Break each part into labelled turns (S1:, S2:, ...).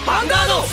S1: Vanguard!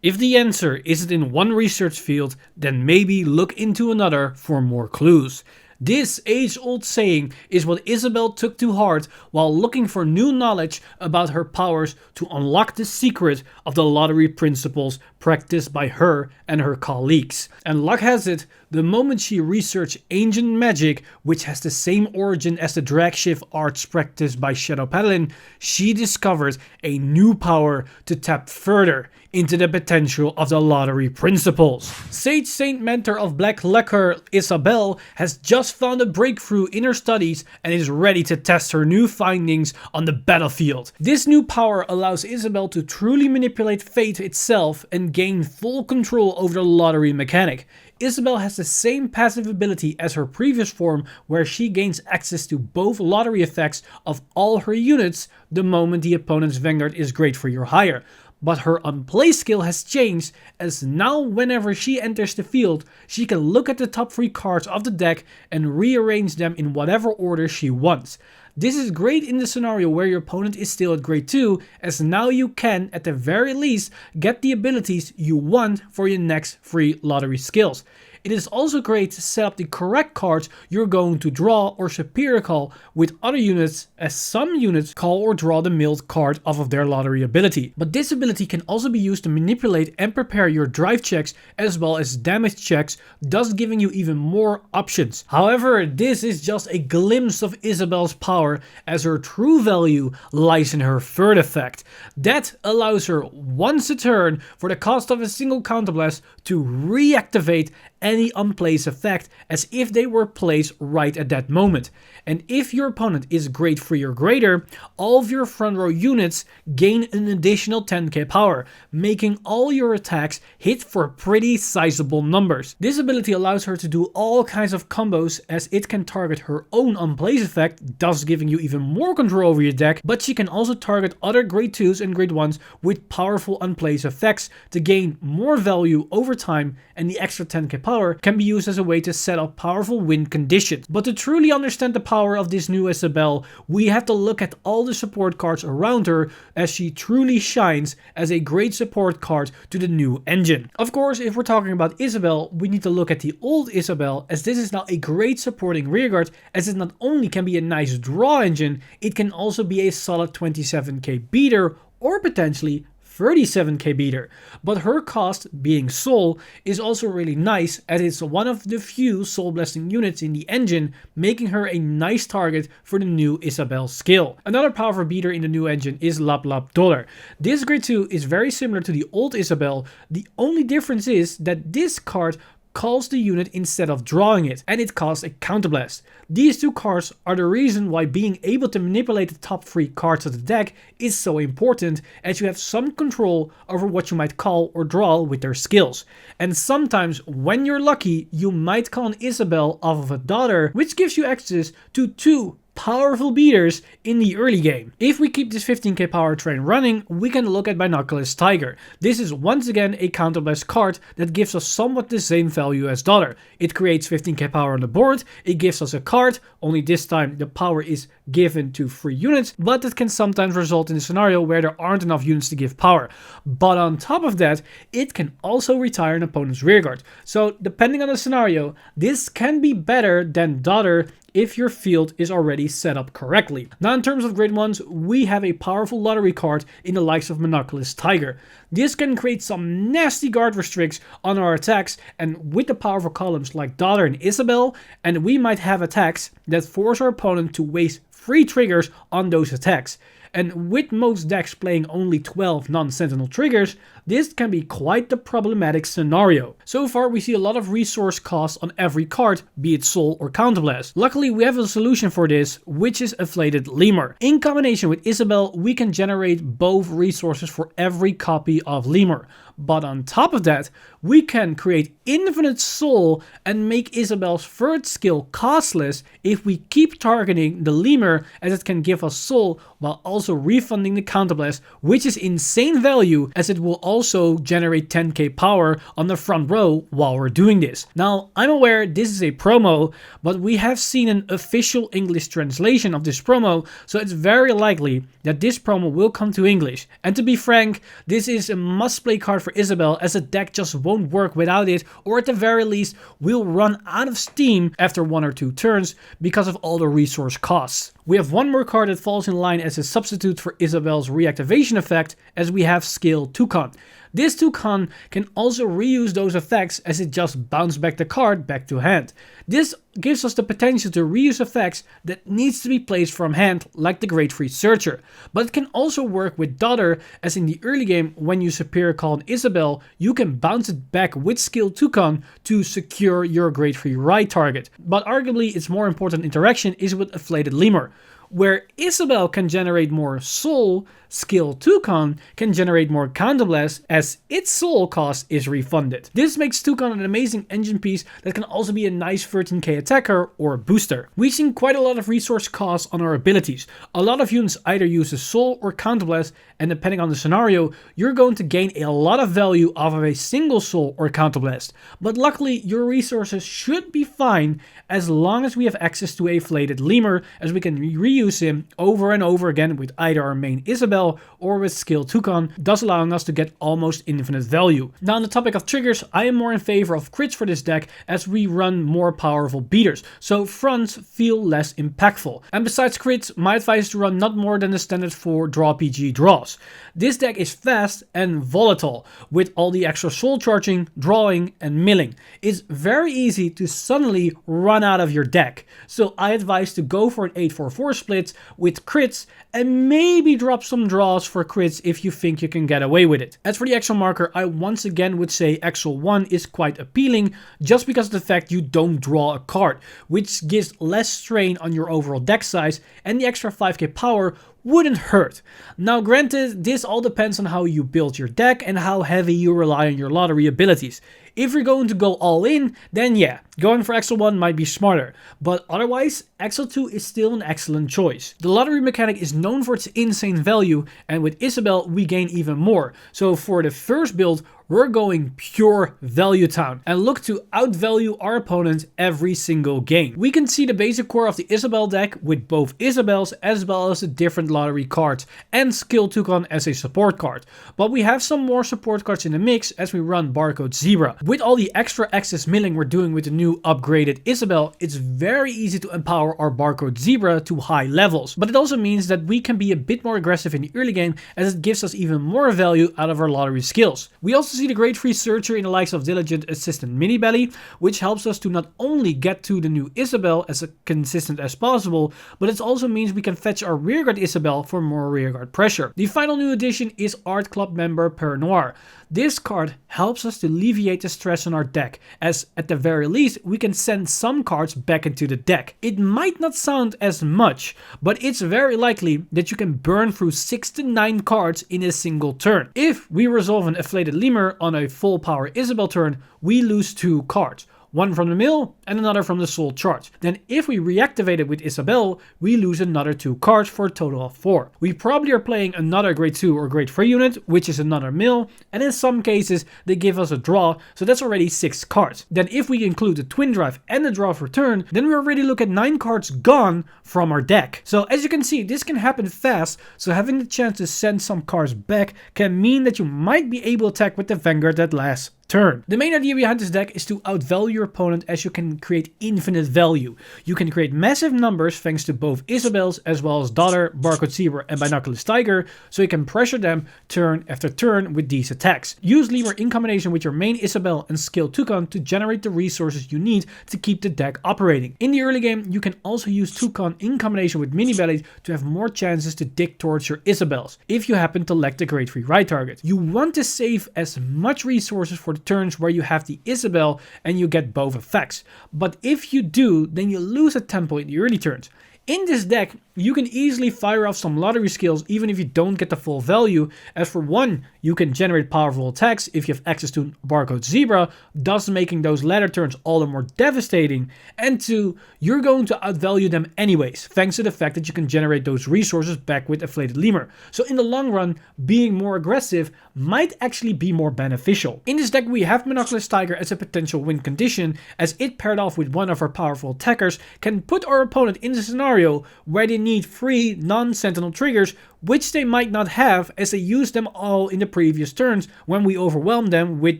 S1: If the answer isn't in one research field, then maybe look into another for more clues. This age-old saying is what Isabel took to heart while looking for new knowledge about her powers to unlock the secret of the lottery principles practiced by her and her colleagues. And luck has it, the moment she researched ancient magic, which has the same origin as the drag shift arts practiced by Shadow Paladin, she discovered a new power to tap further into the potential of the lottery principles. Sage Saint Mentor of Black Lacquer, Isabelle, has just found a breakthrough in her studies and is ready to test her new findings on the battlefield. This new power allows Isabelle to truly manipulate fate itself and gain full control over the lottery mechanic. Isabelle has the same passive ability as her previous form, where she gains access to both lottery effects of all her units the moment the opponent's Vanguard is great for or higher. But her unplay skill has changed, as now whenever she enters the field, she can look at the top 3 cards of the deck and rearrange them in whatever order she wants. This is great in the scenario where your opponent is still at grade 2, as now you can, at the very least, get the abilities you want for your next 3 lottery skills. It is also great to set up the correct cards you're going to draw or superior call with other units, as some units call or draw the milled card off of their lottery ability. But this ability can also be used to manipulate and prepare your drive checks as well as damage checks, thus giving you even more options. However, this is just a glimpse of Isabelle's power, as her true value lies in her third effect. That allows her once a turn, for the cost of a single counterblast, to reactivate any unplaced effect as if they were placed right at that moment. And if your opponent is grade 3 or greater, all of your front row units gain an additional 10k power, making all your attacks hit for pretty sizable numbers. This ability allows her to do all kinds of combos, as it can target her own unplaced effect, thus giving you even more control over your deck, but she can also target other grade 2s and grade 1s with powerful unplaced effects to gain more value over time, and the extra 10k power can be used as a way to set up powerful win conditions. But to truly understand the power of this new Isabelle, we have to look at all the support cards around her, as she truly shines as a great support card to the new engine. Of course, if we're talking about Isabelle, we need to look at the old Isabelle, as this is now a great supporting rearguard, as it not only can be a nice draw engine, it can also be a solid 27k beater or potentially 37k beater. But her cost, being soul, is also really nice, as it's one of the few soul blessing units in the engine, making her a nice target for the new Isabelle skill. Another powerful beater in the new engine is Lap Lap Dollar. This grade 2 is very similar to the old Isabelle. The only difference is that this card calls the unit instead of drawing it, and it costs a counterblast. These two cards are the reason why being able to manipulate the top 3 cards of the deck is so important, as you have some control over what you might call or draw with their skills. And sometimes, when you're lucky, you might call an Isabelle off of a daughter, which gives you access to 2 powerful beaters in the early game. If we keep this 15k power train running, we can look at Binoculars Tiger. This is once again a counterblast card that gives us somewhat the same value as Daughter. It creates 15k power on the board, it gives us a card, only this time the power is given to 3 units, but it can sometimes result in a scenario where there aren't enough units to give power. But on top of that, it can also retire an opponent's rearguard. So depending on the scenario, this can be better than Daughter if your field is already set up correctly. Now in terms of grade 1s, we have a powerful lottery card in the likes of Monoculous Tiger. This can create some nasty guard restricts on our attacks, and with the powerful columns like Daughter and Isabel, and we might have attacks that force our opponent to waste 3 triggers on those attacks. And with most decks playing only 12 non-sentinel triggers, this can be quite the problematic scenario. So far we see a lot of resource costs on every card, be it soul or counterblast. Luckily we have a solution for this, which is Inflated Lemur. In combination with Isabel, we can generate both resources for every copy of Lemur. But on top of that, we can create infinite soul and make Isabel's third skill costless if we keep targeting the lemur, as it can give us soul while also refunding the counterblast, which is insane value as it will also generate 10k power on the front row while we're doing this. Now, I'm aware this is a promo, but we have seen an official English translation of this promo, so it's very likely that this promo will come to English. And to be frank, this is a must-play card for Isabel, as the deck just won't work without it, or at the very least will run out of steam after 1 or 2 turns because of all the resource costs. We have one more card that falls in line as a substitute for Isabel's reactivation effect, as we have Skill Toucan. This Toucan can also reuse those effects, as it just bounces back the card back to hand. This gives us the potential to reuse effects that needs to be placed from hand, like the Great Free Searcher. But it can also work with Daughter, as in the early game when you Superior Call on Isabel, you can bounce it back with Skill Toucan to secure your Great Free Ride target. But arguably its more important interaction is with Inflated Lemur. Where Isabel can generate more soul, Skill Toucan can generate more counterblast, as its soul cost is refunded. This makes Toucan an amazing engine piece that can also be a nice 13k attacker or booster. We've seen quite a lot of resource costs on our abilities. A lot of units either use a soul or counterblast, and depending on the scenario, you're going to gain a lot of value off of a single soul or counterblast. But luckily, your resources should be fine as long as we have access to a Inflated Lemur, as we can reuse him over and over again with either our main Isabel or with Skill Toucan, thus allowing us to get almost infinite value. Now, on the topic of triggers, I am more in favor of crits for this deck, as we run more powerful beaters, so fronts feel less impactful. And besides crits, my advice is to run not more than the standard 4 draw PG draws. This deck is fast and volatile, with all the extra soul charging, drawing and milling. It's very easy to suddenly run out of your deck, so I advise to go for an 8-4-4 split with crits and maybe drop some draws for crits if you think you can get away with it. As for the Axel marker, I once again would say Axel 1 is quite appealing, just because of the fact you don't draw a card, which gives less strain on your overall deck size, and the extra 5k power wouldn't hurt. Now granted, this all depends on how you build your deck and how heavy you rely on your lottery abilities. If you're going to go all in, then yeah, going for Axel 1 might be smarter, but otherwise, Axel 2 is still an excellent choice. The lottery mechanic is known for its insane value, and with Isabel we gain even more. So for the first build, we're going pure value town and look to outvalue our opponent every single game. We can see the basic core of the Isabel deck with both Isabels as well as the different lottery cards and Skill Toucan as a support card. But we have some more support cards in the mix as we run Barcode Zebra. With all the extra access milling we're doing with the new upgraded Isabel, it's very easy to empower our Barcode Zebra to high levels. But it also means that we can be a bit more aggressive in the early game, as it gives us even more value out of our lottery skills. We also see the Great Free Searcher in the likes of Diligent Assistant Mini Belly, which helps us to not only get to the new Isabel as consistent as possible, but it also means we can fetch our rearguard Isabel for more rearguard pressure. The final new addition is Art Club member Per Noir. This card helps us to alleviate the stress on our deck, as at the very least we can send some cards back into the deck. It might not sound as much, but it's very likely that you can burn through 6 to 9 cards in a single turn. If we resolve an Inflated Lemur on a full power Isabel turn, we lose 2 cards. One from the mill and another from the soul charge. Then if we reactivate it with Isabel, we lose another 2 cards for a total of 4. We probably are playing another grade 2 or grade 3 unit, which is another mill, and in some cases they give us a draw, so that's already 6 cards. Then if we include the twin drive and the draw for turn, then we already look at 9 cards gone from our deck. So as you can see, this can happen fast, so having the chance to send some cards back can mean that you might be able to attack with the Vanguard that last turn. The main idea behind this deck is to outvalue your opponent, as you can create infinite value. You can create massive numbers thanks to both Isabels as well as Daughter, Barcode Zebra and Binoculars Tiger, so you can pressure them turn after turn with these attacks. Use Lemur in combination with your main Isabel and Skill Toucan to generate the resources you need to keep the deck operating. In the early game, you can also use Toucan in combination with Mini Belly to have more chances to dig towards your Isabels, if you happen to lack the Great Free Ride target. You want to save as much resources for the turns where you have the Isabel and you get both effects. But if you do, then you lose a tempo in the early turns. In this deck, you can easily fire off some lottery skills even if you don't get the full value, as for one, you can generate powerful attacks if you have access to Barcode Zebra, thus making those latter turns all the more devastating, and two, you're going to outvalue them anyways, thanks to the fact that you can generate those resources back with Inflated Lemur. So in the long run, being more aggressive might actually be more beneficial. In this deck, we have Monoculous Tiger as a potential win condition, as it paired off with one of our powerful attackers can put our opponent in a scenario where they need 3 non-sentinel triggers, which they might not have as they used them all in the previous turns when we overwhelmed them with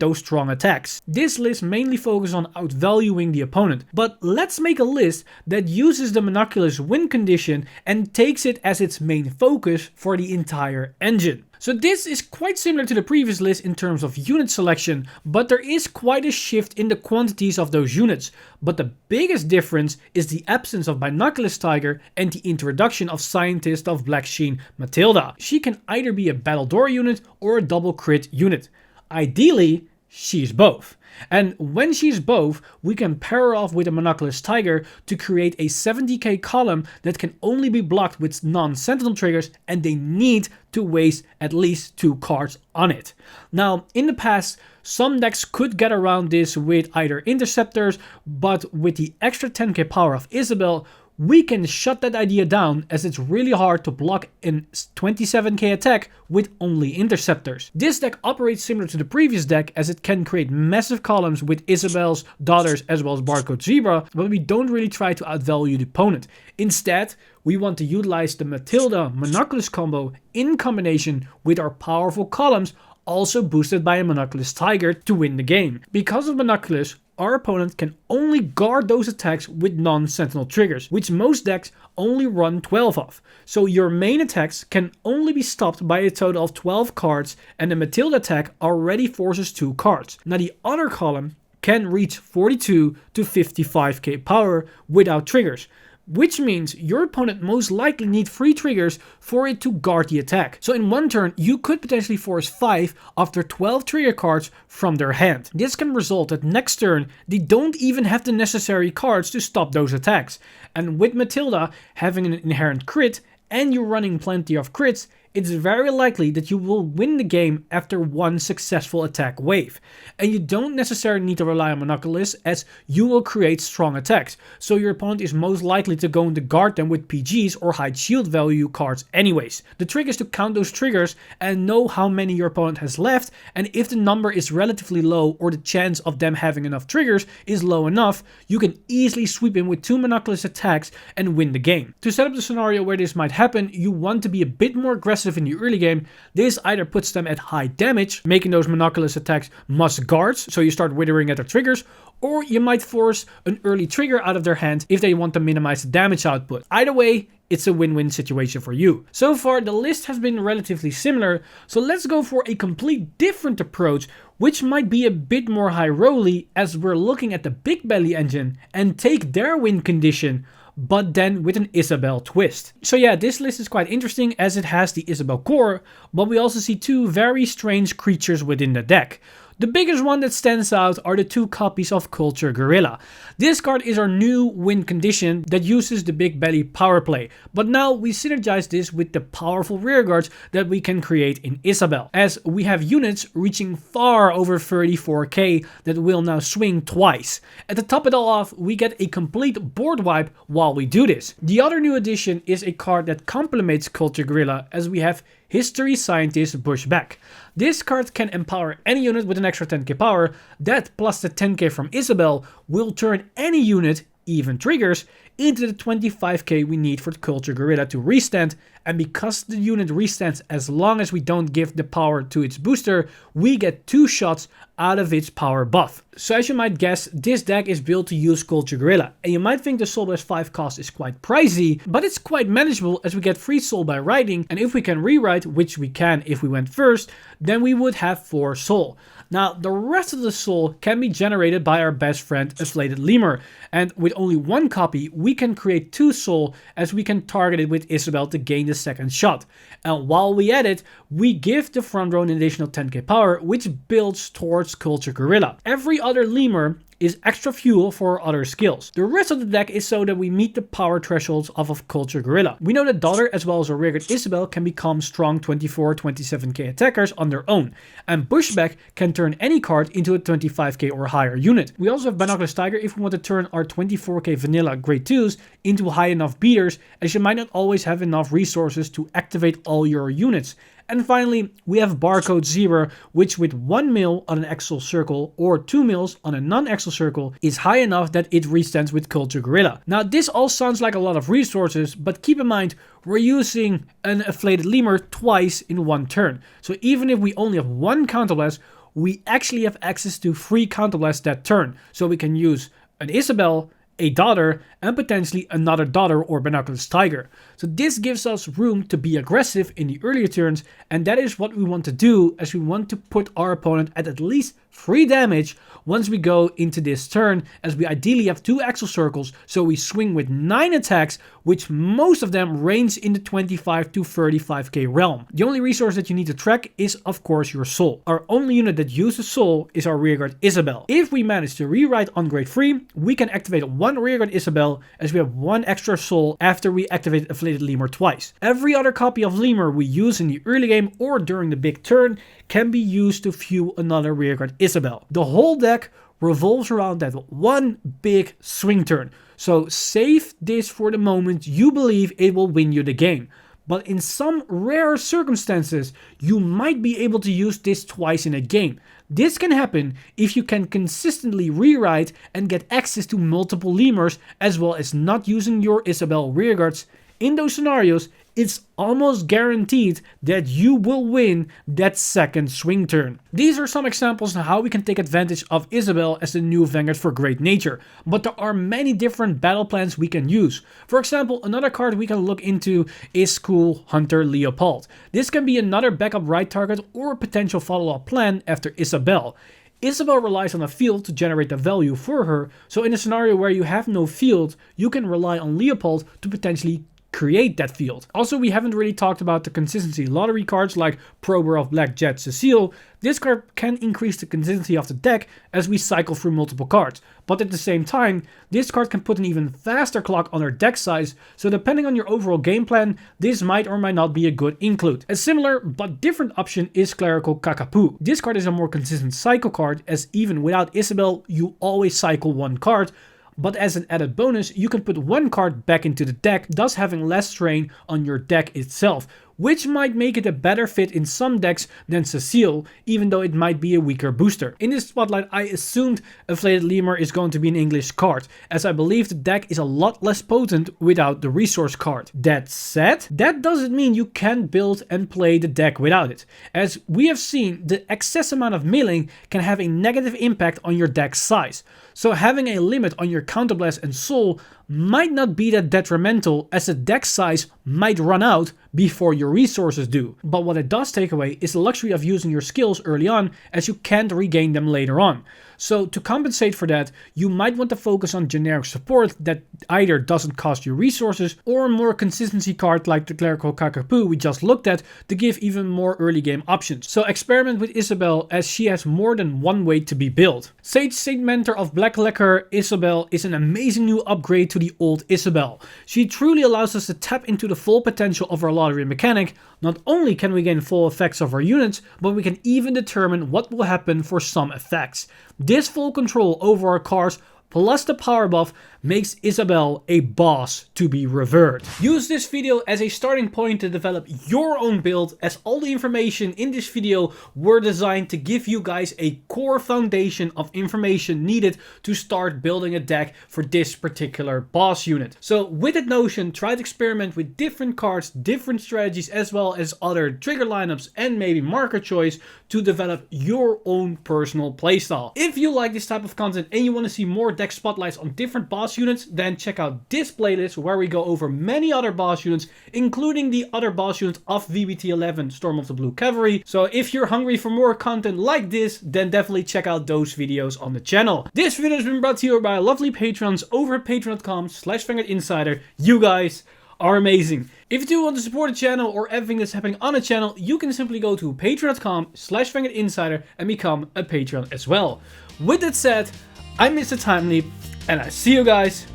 S1: those strong attacks. This list mainly focuses on outvaluing the opponent, but let's make a list that uses the Monoculous win condition and takes it as its main focus for the entire engine. So this is quite similar to the previous list in terms of unit selection, but there is quite a shift in the quantities of those units. But the biggest difference is the absence of Binoculous Tiger and the introduction of Scientist of Black Sheen Matilda. She can either be a Battle Door unit or a double crit unit. Ideally, she's both. And when she's both, we can pair her off with a Monoculous Tiger to create a 70k column that can only be blocked with non-sentinel triggers, and they need to waste at least 2 cards on it. Now, in the past, some decks could get around this with either interceptors, but with the extra 10k power of Isabel, we can shut that idea down, as it's really hard to block a 27k attack with only interceptors. This deck operates similar to the previous deck, as it can create massive columns with Isabel's daughters as well as Barcode Zebra, but we don't really try to outvalue the opponent. Instead, we want to utilize the Matilda Monoculous combo in combination with our powerful columns, also boosted by a Monoculous Tiger, to win the game. Because of Monoculous, our opponent can only guard those attacks with non-sentinel triggers, which most decks only run 12 of. So your main attacks can only be stopped by a total of 12 cards, and the Matilda attack already forces 2 cards. Now the other column can reach 42 to 55k power without triggers, which means your opponent most likely needs 3 triggers for it to guard the attack. So in one turn, you could potentially force 5 of their 12 trigger cards from their hand. This can result that next turn, they don't even have the necessary cards to stop those attacks. And with Matilda having an inherent crit, and you're running plenty of crits, it's very likely that you will win the game after one successful attack wave. And you don't necessarily need to rely on Monoculous, as you will create strong attacks, so your opponent is most likely to go into guard them with PGs or high shield value cards anyways. The trick is to count those triggers and know how many your opponent has left, and if the number is relatively low or the chance of them having enough triggers is low enough, you can easily sweep in with 2 Monoculous attacks and win the game. To set up the scenario where this might happen, you want to be a bit more aggressive in the early game. This either puts them at high damage, making those Monoculous attacks must guards, so you start withering at their triggers, or you might force an early trigger out of their hand if they want to minimize the damage output. Either way, it's a win-win situation for you. So far, the list has been relatively similar, so let's go for a complete different approach, which might be a bit more high-rolly, as we're looking at the Big Belly engine and take their win condition, but then with an Isabel twist. So yeah, this list is quite interesting as it has the Isabel core, but we also see 2 very strange creatures within the deck. The biggest one that stands out are the 2 copies of Culture Gorilla. This card is our new win condition that uses the Big Belly power play, but now we synergize this with the powerful rearguards that we can create in Isabel, as we have units reaching far over 34k that will now swing twice. And to top it all off, we get a complete board wipe while we do this. The other new addition is a card that complements Culture Gorilla, as we have History Scientist Bushback. This card can empower any unit with an extra 10k power. That plus the 10k from Isabel will turn any unit, even triggers, into the 25k we need for the Culture Gorilla to restand, and because the unit restands as long as we don't give the power to its booster, we get 2 shots out of its power buff. So as you might guess, this deck is built to use Culture Gorilla, and you might think the Soul Blast 5 cost is quite pricey, but it's quite manageable as we get free soul by writing, and if we can rewrite, which we can if we went first, then we would have 4 soul. Now, the rest of the soul can be generated by our best friend Inflated Lemur, and with only 1 copy, we can create 2 soul, as we can target it with Isabel to gain the the second shot. And while we add it, we give the front row an additional 10k power, which builds towards Culture Gorilla. Every other lemur is extra fuel for our other skills. The rest of the deck is so that we meet the power thresholds of Culture Gorilla. We know that Daughter as well as our rearguard Isabel can become strong 24-27k attackers on their own, and Bushback can turn any card into a 25k or higher unit. We also have Binoculars Tiger if we want to turn our 24k vanilla grade 2s into high enough beaters, as you might not always have enough resources to activate all your units. And finally, we have Barcode Zebra, which with 1 mil on an axial circle or 2 mils on a non-axial circle is high enough that it restands with Culture Gorilla. Now this all sounds like a lot of resources, but keep in mind we're using an Afflated Lemur twice in one turn. So even if we only have one Counterblast, we actually have access to 3 Counterblasts that turn. So we can use an Isabel, a Daughter, and potentially another Daughter or Binoculars Tiger. So this gives us room to be aggressive in the earlier turns, and that is what we want to do, as we want to put our opponent at least 3 damage once we go into this turn, as we ideally have 2 axial circles, so we swing with 9 attacks, which most of them range in the 25 to 35k realm. The only resource that you need to track is of course your soul. Our only unit that uses soul is our rearguard Isabel. If we manage to rewrite on grade 3, we can activate 1 rearguard Isabel, as we have 1 extra soul after we activate Afflated Lemur twice. Every other copy of Lemur we use in the early game or during the big turn can be used to fuel another rearguard Isabel. The whole deck revolves around that one big swing turn. So save this for the moment you believe it will win you the game. But in some rare circumstances, you might be able to use this twice in a game. This can happen if you can consistently rewrite and get access to multiple lemurs, as well as not using your Isabel rearguards. In those scenarios, it's almost guaranteed that you will win that second swing turn. These are some examples of how we can take advantage of Isabel as the new Vanguard for Great Nature, but there are many different battle plans we can use. For example, another card we can look into is School Hunter Leopold. This can be another backup right target or a potential follow-up plan after Isabel. Isabel relies on a field to generate the value for her, so in a scenario where you have no field, you can rely on Leopold to potentially create that field. Also, we haven't really talked about the consistency lottery cards like Prober of Black Jet Cecile. This card can increase the consistency of the deck as we cycle through multiple cards, but at the same time, this card can put an even faster clock on our deck size, so depending on your overall game plan, this might or might not be a good include. A similar but different option is Clerical Kakapu. This card is a more consistent cycle card, as even without Isabel, you always cycle 1 card, but as an added bonus, you can put 1 card back into the deck, thus having less strain on your deck itself, which might make it a better fit in some decks than Cecile, even though it might be a weaker booster. In this spotlight, I assumed Afflated Lemur is going to be an English card, as I believe the deck is a lot less potent without the resource card. That said, that doesn't mean you can't build and play the deck without it. As we have seen, the excess amount of milling can have a negative impact on your deck size. So having a limit on your Counterblast and Soul might not be that detrimental, as the deck size might run out before your resources do. But what it does take away is the luxury of using your skills early on, as you can't regain them later on. So to compensate for that, you might want to focus on generic support that either doesn't cost you resources, or a more consistency card like the Clerical Kakapu we just looked at to give even more early game options. So experiment with Isabel, as she has more than one way to be built. Sage Saint Mentor of Black Lacquer Isabel is an amazing new upgrade to the old Isabel. She truly allows us to tap into the full potential of our lottery mechanic. Not only can we gain full effects of our units, but we can even determine what will happen for some effects. This full control over our cards plus the power buff makes Isabel a boss to be revered. Use this video as a starting point to develop your own build, as all the information in this video were designed to give you guys a core foundation of information needed to start building a deck for this particular boss unit. So with that notion, try to experiment with different cards, different strategies, as well as other trigger lineups and maybe marker choice to develop your own personal playstyle. If you like this type of content and you want to see more deck spotlights on different boss units, then check out this playlist where we go over many other boss units, including the other boss units of VBT11 Storm of the Blue Cavalry. So if you're hungry for more content like this, then definitely check out those videos on the channel. This video has been brought to you by lovely patrons over at patreon.com/VanguardInsider. You guys are amazing. If you do want to support the channel or everything that's happening on the channel, you can simply go to patreon.com/VanguardInsider and become a Patreon as well. With that said, I'm Mr. Timeleap, and I see you guys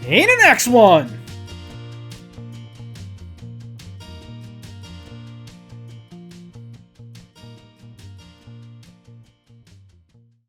S1: in the next one!